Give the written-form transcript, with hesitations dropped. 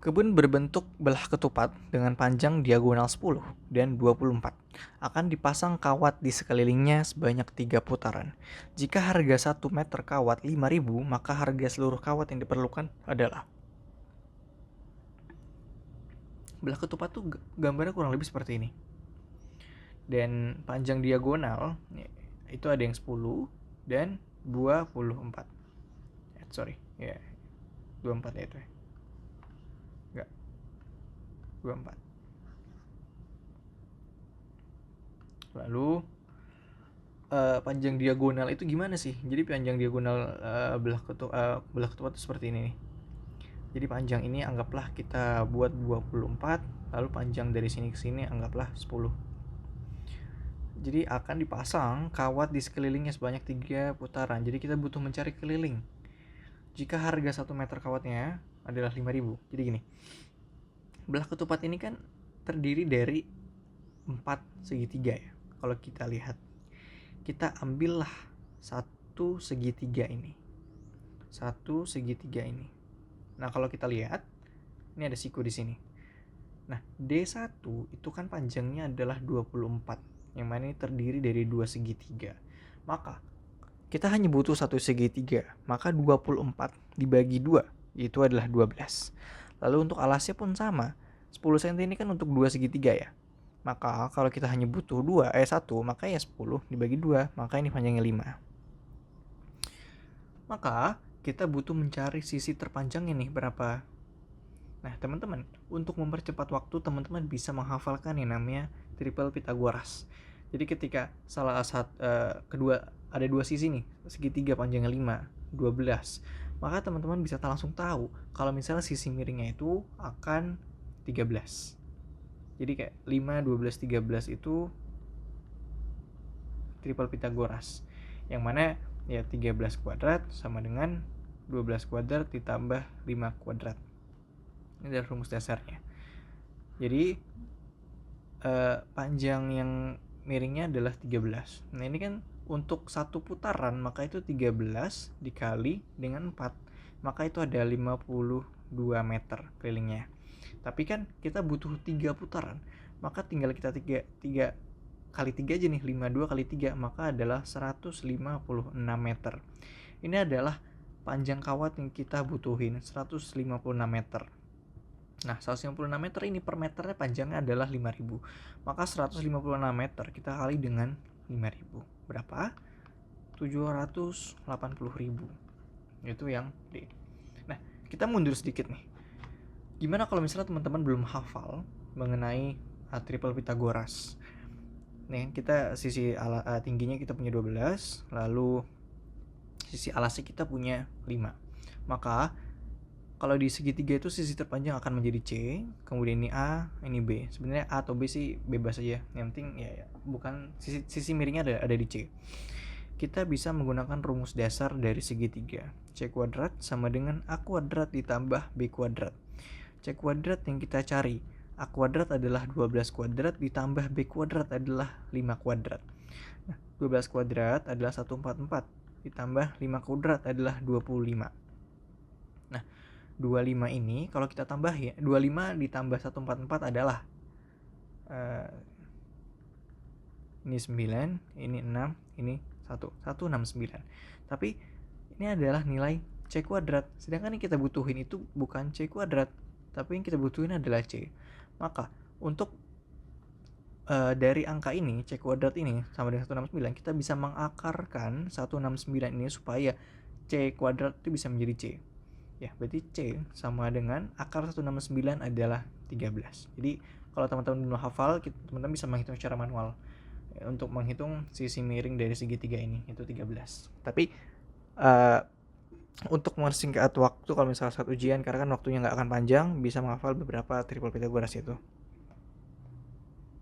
Kebun berbentuk belah ketupat dengan panjang diagonal 10 dan 24 akan dipasang kawat di sekelilingnya sebanyak 3 putaran. Jika harga 1 meter kawat 5.000, maka harga seluruh kawat yang diperlukan adalah. Belah ketupat tuh gambarnya kurang lebih seperti ini. Dan panjang diagonal itu ada yang 10 dan 24. Sorry, ya 24 ya itu ya. Enggak. 24. Lalu panjang diagonal itu gimana sih? Jadi panjang diagonal belah ketupat itu seperti ini nih. Jadi panjang ini anggaplah kita buat 24, lalu panjang dari sini ke sini anggaplah 10. Jadi akan dipasang kawat di sekelilingnya sebanyak 3 putaran. Jadi kita butuh mencari keliling. Jika harga 1 meter kawatnya adalah 5.000. Jadi gini. Belah ketupat ini kan terdiri dari 4 segitiga ya. Kalau kita lihat, kita ambillah satu segitiga ini. Nah, kalau kita lihat, ini ada siku di sini. Nah, D1 itu kan panjangnya adalah 24, yang mana ini terdiri dari 2 segitiga. Maka, kita hanya butuh satu segitiga, maka 24 dibagi 2, itu adalah 12. Lalu untuk alasnya pun sama, 10 cm ini kan untuk 2 segitiga ya. Maka kalau kita hanya butuh 1, maka ya 10 dibagi 2, maka ini panjangnya 5. Maka kita butuh mencari sisi terpanjangnya nih berapa. Nah teman-teman, untuk mempercepat waktu teman-teman bisa menghafalkan yang namanya triple Pythagoras. Jadi ketika kedua ada 2 sisi nih, segitiga panjangnya 5, 12, maka teman-teman bisa langsung tahu kalau misalnya sisi miringnya itu akan 13. Jadi kayak 5, 12, 13 itu triple Pythagoras. Yang mana ya 13 kuadrat sama dengan 12 kuadrat ditambah 5 kuadrat. Ini adalah rumus dasarnya. Jadi panjang yang miringnya adalah 13. Nah ini kan untuk satu putaran, maka itu 13 dikali dengan 4, maka itu ada 52 meter kelilingnya. Tapi kan kita butuh 3 putaran, maka tinggal kita 3 kali 3 aja nih, 52 kali 3, maka adalah 156 meter. Ini adalah panjang kawat yang kita butuhin, 156 meter. Nah, 156 meter ini per meternya panjangnya adalah 5.000. Maka 156 meter kita kali dengan 5.000. Berapa? 780.000. Itu yang D. Nah, kita mundur sedikit nih. Gimana kalau misalnya teman-teman belum hafal mengenai triple Pythagoras? Nih, kita sisi tingginya kita punya 12, lalu sisi alasnya kita punya 5. Maka kalau di segitiga itu sisi terpanjang akan menjadi C, kemudian ini A, ini B. Sebenarnya A atau B sih bebas aja. Yang penting ya bukan sisi miringnya ada di C. Kita bisa menggunakan rumus dasar dari segitiga. C kuadrat sama dengan A kuadrat ditambah B kuadrat. C kuadrat yang kita cari, A kuadrat adalah 12 kuadrat ditambah B kuadrat adalah 5 kuadrat. Nah, 12 kuadrat adalah 144 ditambah 5 kuadrat adalah 25. Nah, 25 ini kalau kita tambah ya, 25 ditambah 144 adalah ini 9, ini 6, ini 169. Tapi ini adalah nilai C kuadrat. Sedangkan yang kita butuhin itu bukan C kuadrat, tapi yang kita butuhin adalah C. Maka untuk dari angka ini, C kuadrat ini sama dengan 169, kita bisa mengakarkan 169 ini supaya C kuadrat itu bisa menjadi C. Ya, berarti C sama dengan akar 169 adalah 13. Jadi kalau teman-teman belum hafal, teman-teman bisa menghitung secara manual. Untuk menghitung sisi miring dari segitiga ini, itu 13. Tapi untuk mempersingkat waktu kalau misalnya saat ujian, karena kan waktunya nggak akan panjang, bisa menghafal beberapa triple Pythagoras itu.